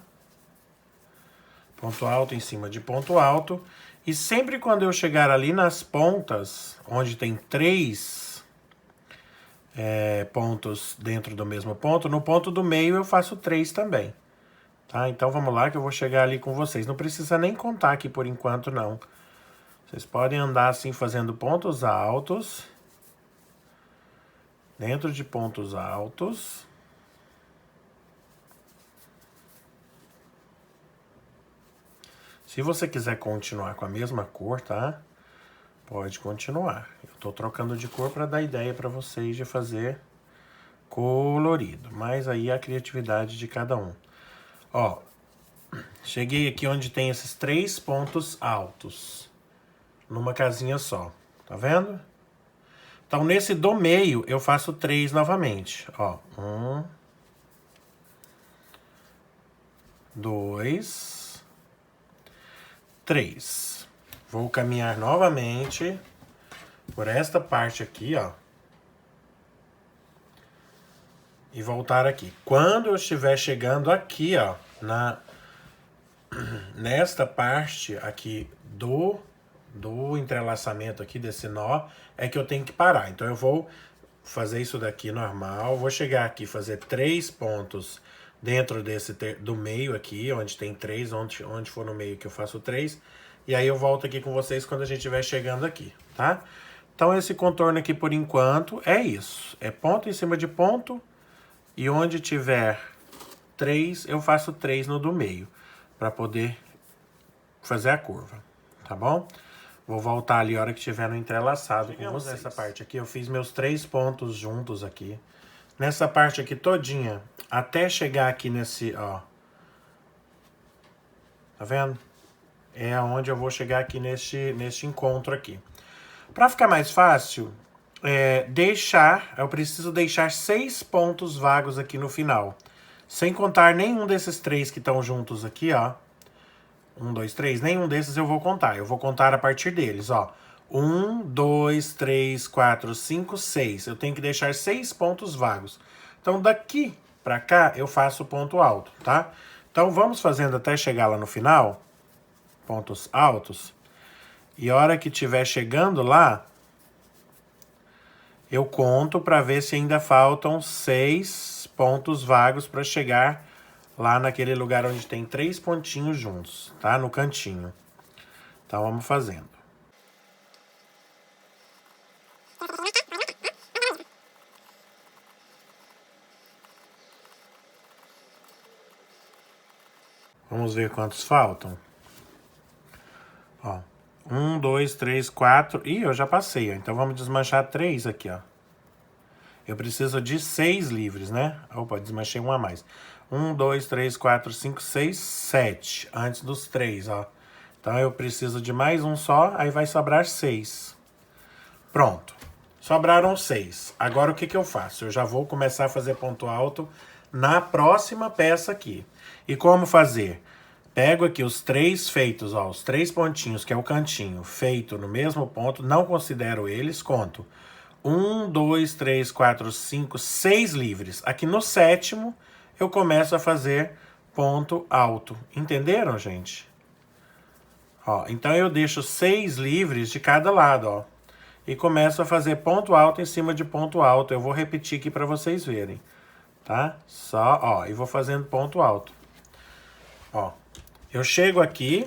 Speaker 1: Ponto alto em cima de ponto alto. E sempre quando eu chegar ali nas pontas, onde tem 3 pontos dentro do mesmo ponto, no ponto do meio eu faço 3 também. Tá? Então vamos lá que eu vou chegar ali com vocês. Não precisa nem contar aqui por enquanto, não. Vocês podem andar assim fazendo pontos altos. Dentro de pontos altos. Se você quiser continuar com a mesma cor, tá? Pode continuar. Eu tô trocando de cor para dar ideia para vocês de fazer colorido. Mas aí é a criatividade de cada um. Ó, cheguei aqui onde tem esses 3 pontos altos. Numa casinha só. Tá vendo? Então nesse do meio eu faço 3 novamente. Ó, 1, 2... 3. Vou caminhar novamente por esta parte aqui, ó. E voltar aqui. Quando eu estiver chegando aqui, ó, nesta parte aqui do entrelaçamento aqui desse nó, é que eu tenho que parar. Então eu vou fazer isso daqui normal, vou chegar aqui, fazer 3 pontos dentro do meio aqui, onde tem 3, onde for no meio que eu faço 3. E aí eu volto aqui com vocês quando a gente estiver chegando aqui, tá? Então esse contorno aqui por enquanto é isso. É ponto em cima de ponto. E onde tiver 3, eu faço 3 no do meio. Pra poder fazer a curva, tá bom? Vou voltar ali a hora que estiver no entrelaçado com vocês. Nessa parte aqui eu fiz meus 3 pontos juntos aqui. nessa parte aqui todinha, até chegar aqui nesse, ó. Tá vendo? É onde eu vou chegar aqui neste encontro aqui. Para ficar mais fácil, eu preciso deixar 6 pontos vagos aqui no final. Sem contar nenhum desses 3 que estão juntos aqui, ó. 1, 2, 3, nenhum desses eu vou contar. Eu vou contar a partir deles, ó. 1, 2, 3, 4, 5, 6. Eu tenho que deixar 6 pontos vagos. Então, daqui pra cá, eu faço ponto alto, tá? Então, vamos fazendo até chegar lá no final. Pontos altos. E a hora que estiver chegando lá, eu conto para ver se ainda faltam 6 pontos vagos para chegar lá naquele lugar onde tem 3 pontinhos juntos, tá? No cantinho. Então, vamos fazendo. Vamos ver quantos faltam. Ó, 1, 2, 3, 4. Ih, eu já passei, ó. Então vamos desmanchar 3 aqui, ó. Eu preciso de 6 livres, né? Opa, desmanchei um a mais. 1, 2, 3, 4, 5, 6, 7. Antes dos 3, ó. Então eu preciso de mais um só, aí vai sobrar 6. Pronto. Sobraram 6. Agora o que que eu faço? Eu já vou começar a fazer ponto alto na próxima peça aqui. E como fazer? Pego aqui os 3 feitos, ó, os 3 pontinhos, que é o cantinho, feito no mesmo ponto, não considero eles, conto. 1, 2, 3, 4, 5, 6 livres. Aqui no 7º, eu começo a fazer ponto alto. Entenderam, gente? Ó, então eu deixo 6 livres de cada lado, ó. E começo a fazer ponto alto em cima de ponto alto. Eu vou repetir aqui para vocês verem, tá? Só, ó, e vou fazendo ponto alto. Ó, eu chego aqui,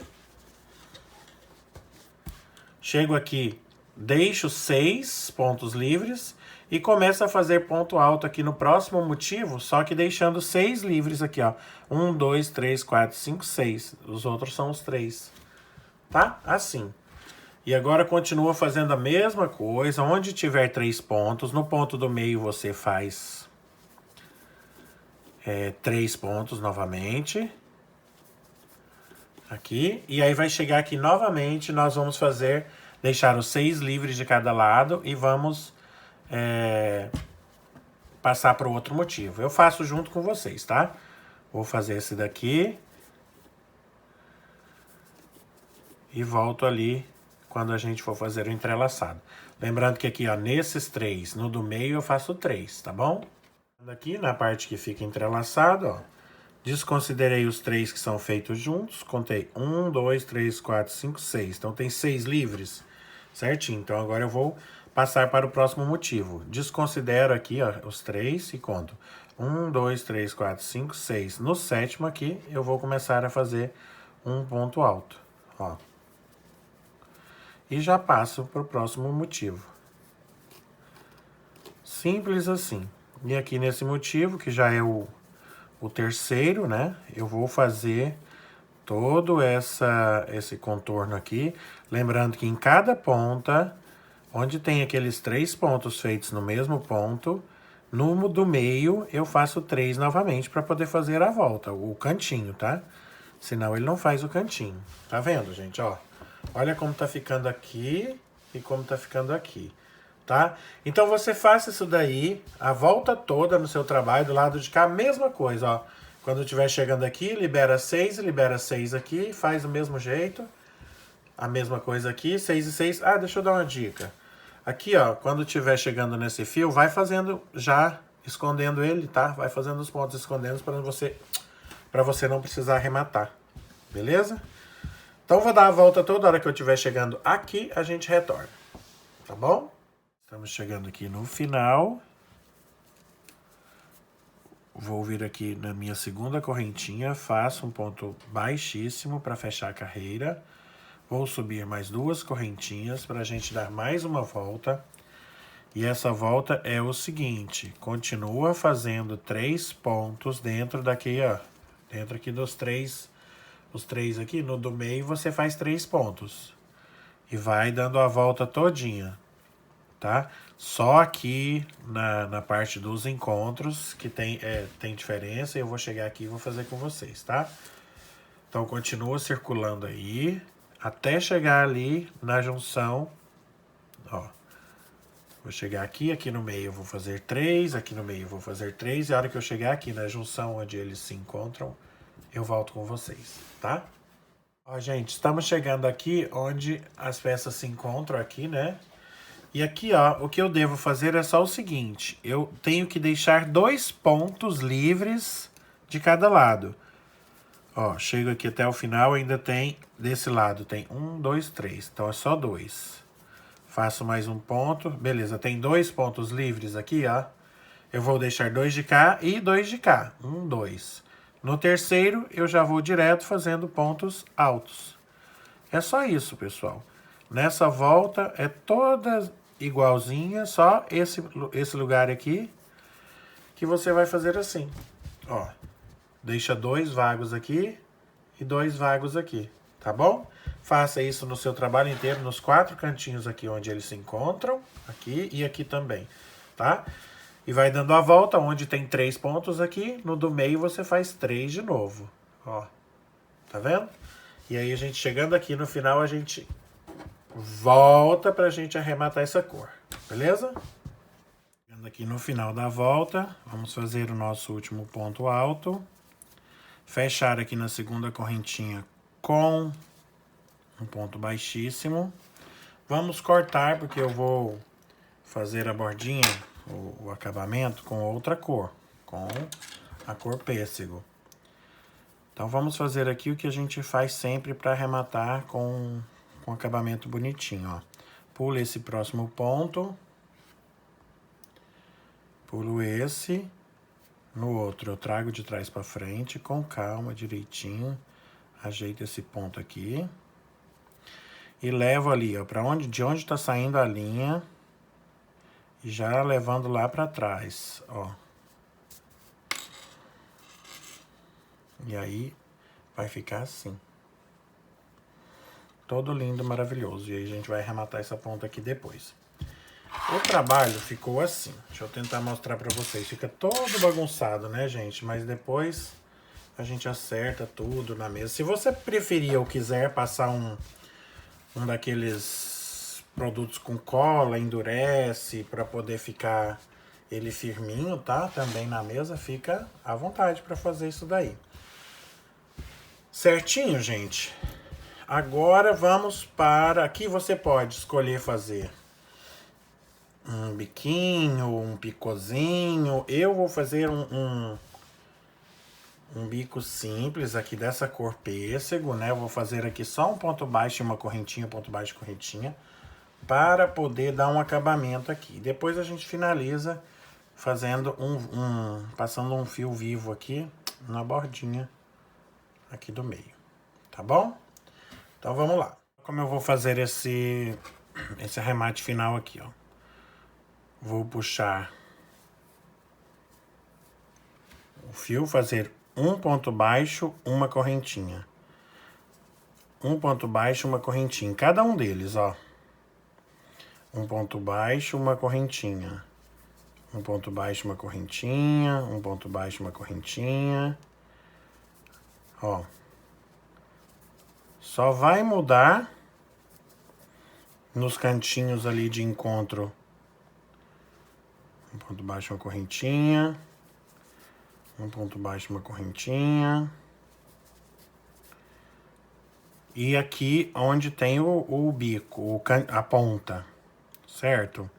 Speaker 1: deixo 6 pontos livres e começo a fazer ponto alto aqui no próximo motivo, só que deixando 6 livres aqui, ó. 1, 2, 3, 4, 5, 6. Os outros são os 3, tá? Assim. E agora continua fazendo a mesma coisa. Onde tiver 3 pontos, no ponto do meio você faz 3 pontos novamente. Aqui. E aí vai chegar aqui novamente, nós vamos deixar os 6 livres de cada lado e vamos passar para o outro motivo. Eu faço junto com vocês, tá? Vou fazer esse daqui. E volto ali quando a gente for fazer o entrelaçado. Lembrando que aqui, ó, nesses 3, no do meio eu faço 3, tá bom? Aqui na parte que fica entrelaçado, ó, desconsiderei os 3 que são feitos juntos, contei 1, 2, 3, 4, 5, 6. Então tem 6 livres, certinho. Então agora eu vou passar para o próximo motivo. Desconsidero aqui, ó, os 3 e conto 1, 2, 3, 4, 5, 6. No 7º aqui eu vou começar a fazer um ponto alto, ó. E já passo para o próximo motivo. Simples assim. E aqui nesse motivo, que já é o terceiro, né? Eu vou fazer todo esse contorno aqui. Lembrando que em cada ponta, onde tem aqueles 3 pontos feitos no mesmo ponto, no do meio eu faço 3 novamente para poder fazer a volta, o cantinho, tá? Senão ele não faz o cantinho. Tá vendo, gente? Ó. Olha como tá ficando aqui e como tá ficando aqui, tá? Então você faça isso daí, a volta toda no seu trabalho, do lado de cá, a mesma coisa, ó. Quando estiver chegando aqui, libera 6 aqui, faz do mesmo jeito. A mesma coisa aqui, 6 e 6. Ah, deixa eu dar uma dica. Aqui, ó, quando estiver chegando nesse fio, vai fazendo já, escondendo ele, tá? Vai fazendo os pontos escondendo para você não precisar arrematar, beleza? Então, vou dar a volta toda hora que eu estiver chegando aqui, a gente retorna. Tá bom? Estamos chegando aqui no final. Vou vir aqui na minha segunda correntinha, faço um ponto baixíssimo para fechar a carreira. Vou subir mais 2 correntinhas para a gente dar mais uma volta. E essa volta é o seguinte, continua fazendo 3 pontos dentro daqui, ó. Dentro aqui dos 3... Os 3 aqui, no do meio você faz 3 pontos. E vai dando a volta todinha. tá? Só aqui na parte dos encontros que tem diferença, e eu vou chegar aqui e vou fazer com vocês, tá? Então continua circulando aí, até chegar ali na junção, ó. Vou chegar aqui, aqui no meio eu vou fazer 3, aqui no meio eu vou fazer 3, e a hora que eu chegar aqui na junção onde eles se encontram, eu volto com vocês, tá? Ó, gente, estamos chegando aqui onde as peças se encontram aqui, né? E aqui, ó, o que eu devo fazer é só o seguinte, eu tenho que deixar 2 pontos livres de cada lado. Ó, chego aqui até o final, ainda tem, desse lado tem 1, 2, 3, então é só 2. Faço mais um ponto. Beleza, tem 2 pontos livres aqui, ó. Eu vou deixar 2 de cá e 2 de cá. 1, 2. No terceiro, eu já vou direto fazendo pontos altos. É só isso, pessoal. Nessa volta é toda igualzinha, só esse lugar aqui que você vai fazer assim. Ó, deixa 2 vagos aqui e 2 vagos aqui, tá bom? Faça isso no seu trabalho inteiro, nos 4 cantinhos aqui onde eles se encontram, aqui e aqui também, tá? E vai dando a volta, onde tem 3 pontos aqui, no do meio você faz 3 de novo, ó. Tá vendo? E aí a gente chegando aqui no final, a gente volta pra gente arrematar essa cor, beleza? Chegando aqui no final da volta, vamos fazer o nosso último ponto alto. Fechar aqui na segunda correntinha com um ponto baixíssimo. Vamos cortar, porque eu vou fazer a bordinha, o acabamento, com outra cor, com a cor pêssego. Então vamos fazer aqui o que a gente faz sempre para arrematar com acabamento bonitinho, ó. Pulo esse próximo ponto, pulo esse, no outro eu trago de trás para frente, com calma, direitinho, ajeito esse ponto aqui. E levo ali, ó, de onde tá saindo a linha, e já levando lá pra trás, ó. E aí, vai ficar assim. Todo lindo, maravilhoso. E aí a gente vai arrematar essa ponta aqui depois. O trabalho ficou assim. Deixa eu tentar mostrar pra vocês. Fica todo bagunçado, né, gente? Mas depois a gente acerta tudo na mesa. Se você preferir ou quiser passar um daqueles produtos com cola, endurece, para poder ficar ele firminho, tá? Também na mesa, fica à vontade para fazer isso daí. Certinho, gente? Agora vamos para... Aqui você pode escolher fazer um biquinho, um picôzinho. Eu vou fazer um bico simples aqui dessa cor pêssego, né? Eu vou fazer aqui só um ponto baixo e uma correntinha, ponto baixo e correntinha, para poder dar um acabamento aqui. Depois a gente finaliza fazendo passando um fio vivo aqui na bordinha aqui do meio, tá bom? Então vamos lá. Como eu vou fazer esse arremate final aqui, ó. Vou puxar o fio, fazer um ponto baixo, uma correntinha. Um ponto baixo, uma correntinha. Cada um deles, ó. Um ponto baixo, uma correntinha. Um ponto baixo, uma correntinha. Um ponto baixo, uma correntinha. Ó. Só vai mudar nos cantinhos ali de encontro. Um ponto baixo, uma correntinha. Um ponto baixo, uma correntinha. E aqui onde tem o bico, a ponta, certo?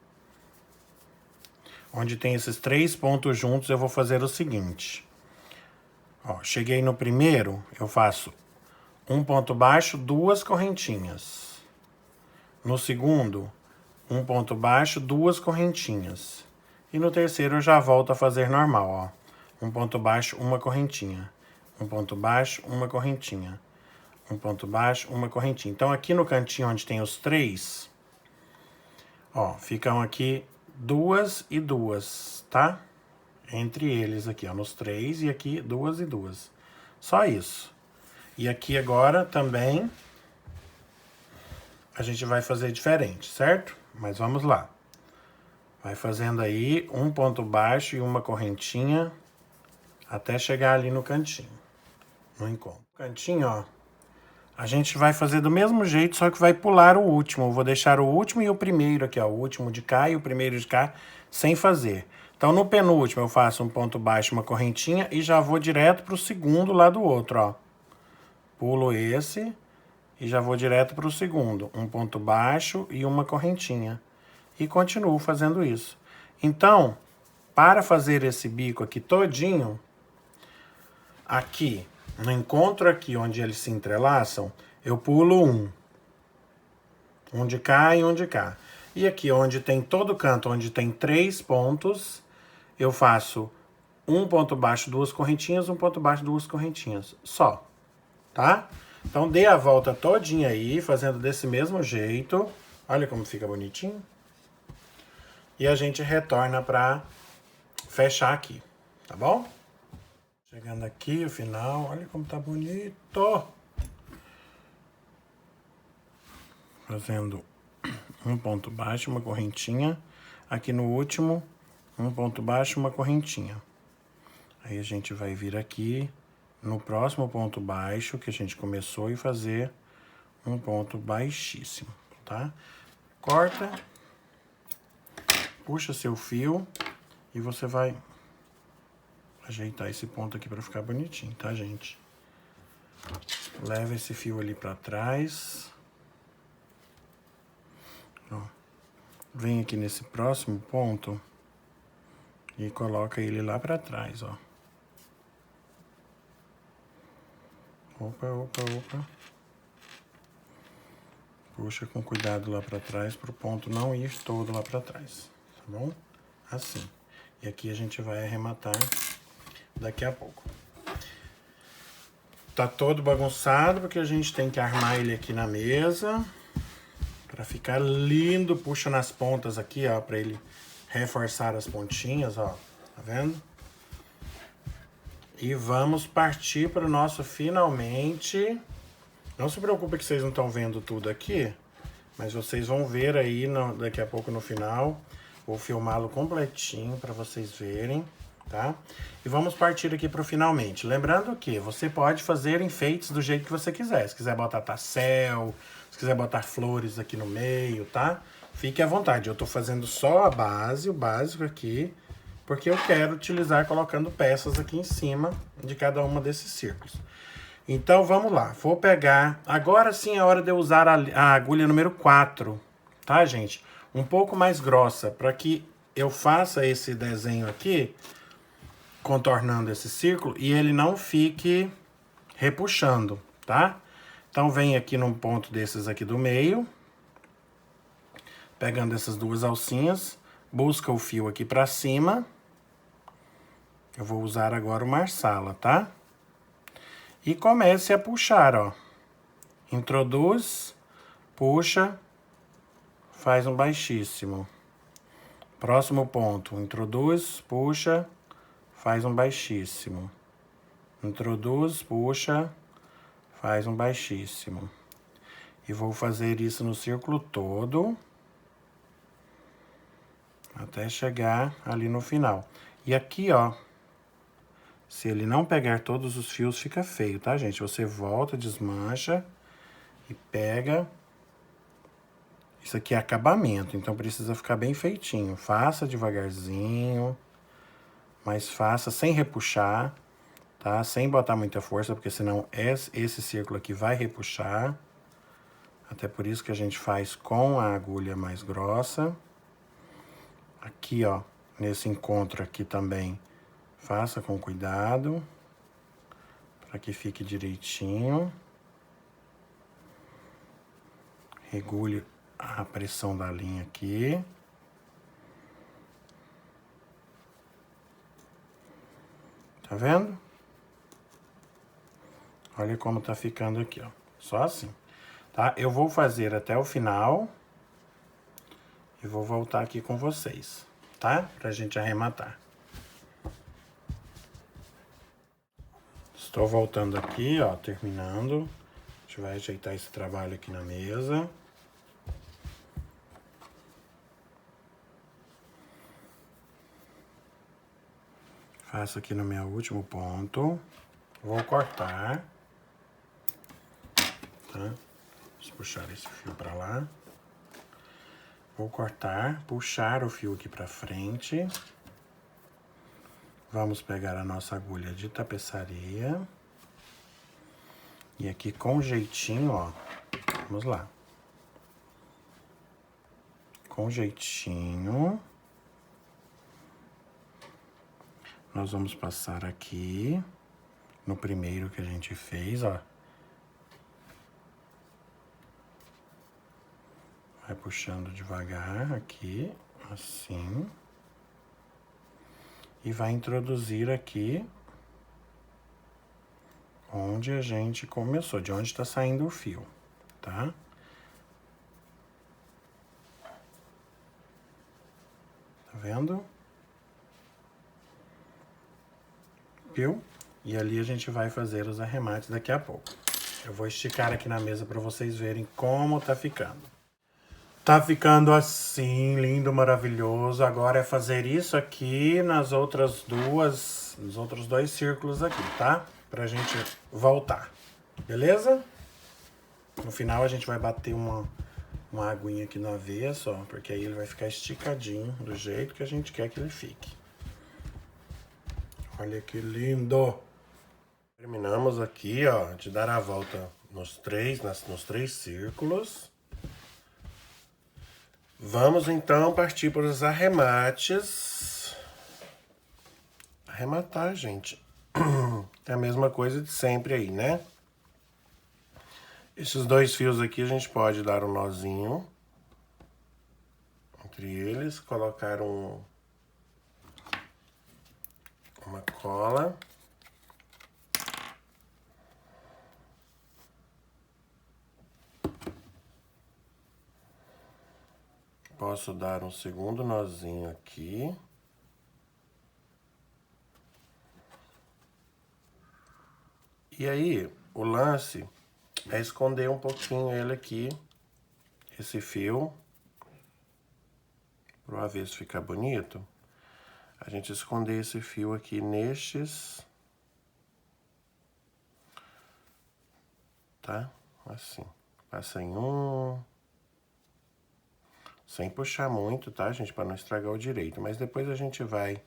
Speaker 1: Onde tem esses 3 pontos juntos, eu vou fazer o seguinte. Ó, cheguei no primeiro, eu faço um ponto baixo, 2 correntinhas. No segundo, um ponto baixo, 2 correntinhas. E no terceiro eu já volto a fazer normal, ó. Um ponto baixo, uma correntinha. Um ponto baixo, uma correntinha. Um ponto baixo, uma correntinha. Então, aqui no cantinho onde tem os 3, ó, ficam aqui 2 e 2, tá? Entre eles aqui, ó, nos 3 e aqui 2 e 2. Só isso. E aqui agora também a gente vai fazer diferente, certo? Mas vamos lá. Vai fazendo aí um ponto baixo e uma correntinha até chegar ali no cantinho. No encontro. No cantinho, ó, a gente vai fazer do mesmo jeito, só que vai pular o último. Eu vou deixar o último e o primeiro aqui, ó. O último de cá e o primeiro de cá, sem fazer. Então, no penúltimo, eu faço um ponto baixo, uma correntinha e já vou direto pro segundo lá do outro, ó. Pulo esse e já vou direto pro segundo. Um ponto baixo e uma correntinha. E continuo fazendo isso. Então, para fazer esse bico aqui todinho, aqui, no encontro aqui onde eles se entrelaçam, eu pulo um. Um de cá e um de cá. E aqui onde tem todo canto, onde tem 3 pontos, eu faço um ponto baixo, 2 correntinhas, um ponto baixo, 2 correntinhas. Só, tá? Então dê a volta todinha aí, fazendo desse mesmo jeito. Olha como fica bonitinho. E a gente retorna pra fechar aqui, tá bom? Chegando aqui, o final, olha como tá bonito. Fazendo um ponto baixo, uma correntinha. Aqui no último, um ponto baixo, uma correntinha. Aí a gente vai vir aqui no próximo ponto baixo que a gente começou e fazer um ponto baixíssimo, tá? Corta, puxa seu fio e você vai ajeitar esse ponto aqui pra ficar bonitinho, tá, gente? Leva esse fio ali pra trás. Ó. Vem aqui nesse próximo ponto e coloca ele lá pra trás, ó. Opa, opa, opa. Puxa com cuidado lá pra trás pro ponto não ir todo lá pra trás, tá bom? Assim. E aqui a gente vai arrematar daqui a pouco. Tá todo bagunçado porque a gente tem que armar ele aqui na mesa pra ficar lindo. Puxa nas pontas aqui, ó, pra ele reforçar as pontinhas, ó. Tá vendo? E vamos partir para o nosso finalmente. Não se preocupe que vocês não estão vendo tudo aqui, mas vocês vão ver aí daqui a pouco no final. Vou filmá-lo completinho para vocês verem, tá? E vamos partir aqui para o finalmente. Lembrando que você pode fazer enfeites do jeito que você quiser. Se quiser botar tassel, se quiser botar flores aqui no meio, tá? Fique à vontade. Eu tô fazendo só a base, o básico aqui, porque eu quero utilizar colocando peças aqui em cima de cada uma desses círculos. Então, vamos lá. Vou pegar... Agora sim é a hora de eu usar a agulha número 4, tá, gente? Um pouco mais grossa, para que eu faça esse desenho aqui, contornando esse círculo, e ele não fique repuxando, tá? Então, vem aqui num ponto desses aqui do meio, pegando essas duas alcinhas, busca o fio aqui para cima. Eu vou usar agora o marsala, tá? E comece a puxar, ó. Introduz, puxa, faz um baixíssimo. Próximo ponto, introduz, puxa, faz um baixíssimo. Introduz, puxa, faz um baixíssimo. E vou fazer isso no círculo todo, até chegar ali no final. E aqui, ó, se ele não pegar todos os fios, fica feio, tá, gente? Você volta, desmancha e pega. Isso aqui é acabamento, então precisa ficar bem feitinho. Faça devagarzinho, mas faça sem repuxar, tá? Sem botar muita força, porque senão esse círculo aqui vai repuxar. Até por isso que a gente faz com a agulha mais grossa. Aqui, ó, nesse encontro aqui também, faça com cuidado, para que fique direitinho. Regule a pressão da linha aqui. Tá vendo? Olha como tá ficando aqui, ó. Só assim, tá? Eu vou fazer até o final e vou voltar aqui com vocês, tá? Pra gente arrematar. Estou voltando aqui, ó, terminando. A gente vai ajeitar esse trabalho aqui na mesa. Faço aqui no meu último ponto. Vou cortar. Tá? Vamos puxar esse fio pra lá. Vou cortar, puxar o fio aqui pra frente. Vamos pegar a nossa agulha de tapeçaria. E aqui com jeitinho, ó. Vamos lá. Com jeitinho. Nós vamos passar aqui no primeiro que a gente fez, ó. Vai puxando devagar aqui, assim. E vai introduzir aqui onde a gente começou, de onde tá saindo o fio, tá? Tá vendo? Viu? E ali a gente vai fazer os arremates daqui a pouco. Eu vou esticar aqui na mesa para vocês verem como tá ficando. Tá ficando assim, lindo, maravilhoso. Agora é fazer isso aqui nos outros dois círculos aqui, tá? Pra gente voltar, beleza? No final a gente vai bater uma aguinha aqui no avesso, ó, porque aí ele vai ficar esticadinho, do jeito que a gente quer que ele fique. Olha que lindo! Terminamos aqui, ó, de dar a volta nos três círculos. Vamos então partir para os arremates. Arrematar, gente. É a mesma coisa de sempre aí, né? Esses dois fios aqui a gente pode dar um nozinho entre eles, colocar uma cola. Posso dar um segundo nozinho aqui. E aí, o lance é esconder um pouquinho ele aqui, esse fio, pro avesso ficar bonito. A gente esconder esse fio aqui nestes, tá? Assim, passa em um, sem puxar muito, tá, gente? Pra não estragar o direito. Mas depois a gente vai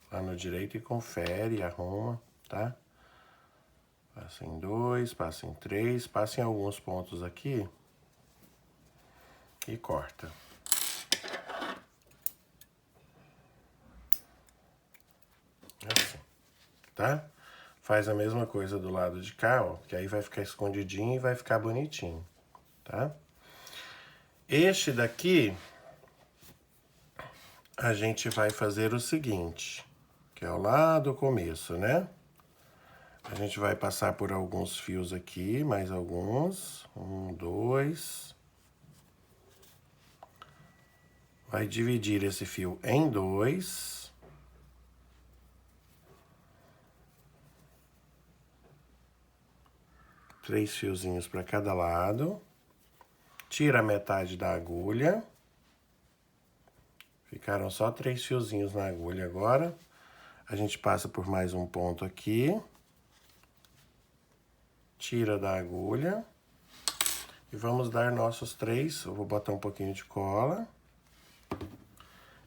Speaker 1: lá no direito e confere, arruma, tá? Passa em dois, passa em três, passa em alguns pontos aqui e corta. Assim, tá? Faz a mesma coisa do lado de cá, ó, que aí vai ficar escondidinho e vai ficar bonitinho, tá? Este daqui, a gente vai fazer o seguinte, que é o lá do começo, né? A gente vai passar por alguns fios aqui, mais alguns. Um, dois. Vai dividir esse fio em dois. Três fiozinhos para cada lado. Tira a metade da agulha. Ficaram só 3 fiozinhos na agulha agora. A gente passa por mais um ponto aqui. Tira da agulha. E vamos dar nossos 3. Eu vou botar um pouquinho de cola.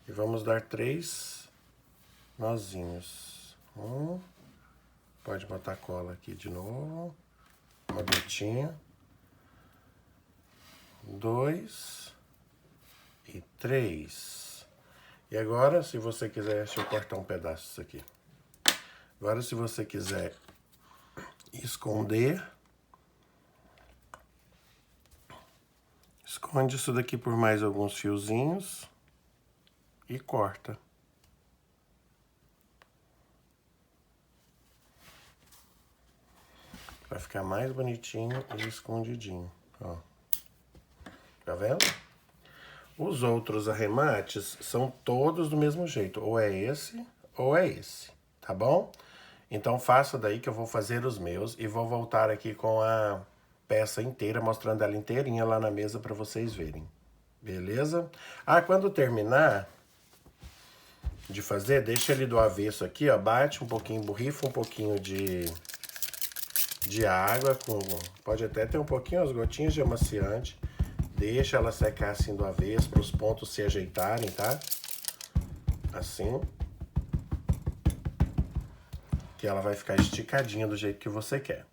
Speaker 1: E vamos dar 3 nozinhos. Pode botar cola aqui de novo. Uma gotinha. 2 e 3. E agora, se você quiser, deixa eu cortar um pedaço disso aqui. Agora, se você quiser esconder, esconde isso daqui por mais alguns fiozinhos e corta. Vai ficar mais bonitinho e escondidinho, ó. Tá vendo? Os outros arremates são todos do mesmo jeito, ou é esse, tá bom? Então faça daí que eu vou fazer os meus e vou voltar aqui com a peça inteira, mostrando ela inteirinha lá na mesa para vocês verem, beleza? Ah, quando terminar, de fazer, deixa ele do avesso aqui, ó, bate um pouquinho, borrifa um pouquinho de água, pode até ter um pouquinho, as gotinhas de amaciante, deixa ela secar assim do avesso, para os pontos se ajeitarem, tá? Assim. Que ela vai ficar esticadinha do jeito que você quer,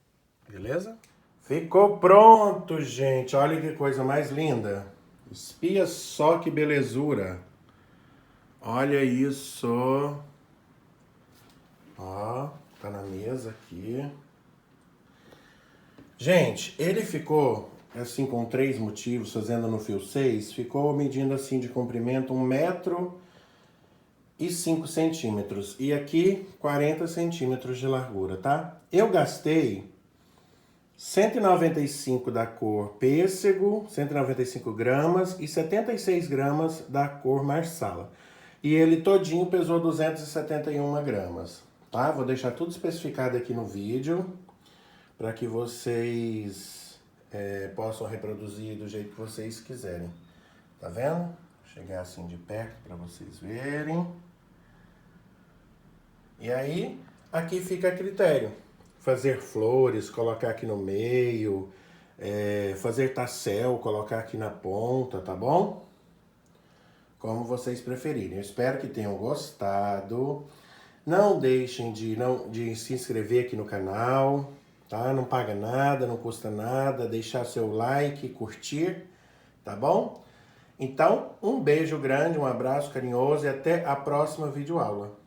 Speaker 1: beleza? Ficou pronto, gente, olha que coisa mais linda. Espia só que belezura. Olha isso. Ó, tá na mesa aqui. Gente, ele ficou assim com 3 motivos, fazendo no fio 6, ficou medindo assim de comprimento 1,05 m. E aqui 40 centímetros de largura, tá? Eu gastei 195 da cor pêssego, 195 gramas e 76 gramas da cor marsala. E ele todinho pesou 271 gramas, tá? Vou deixar tudo especificado aqui no vídeo, para que vocês possam reproduzir do jeito que vocês quiserem. Tá vendo? Vou chegar assim de perto para vocês verem. E aí, aqui fica a critério. Fazer flores, colocar aqui no meio, fazer tassel, colocar aqui na ponta, tá bom? Como vocês preferirem. Eu espero que tenham gostado. Não deixem de se inscrever aqui no canal, tá? Não paga nada, não custa nada. Deixar seu like, curtir, tá bom? Então, um beijo grande, um abraço carinhoso e até a próxima videoaula.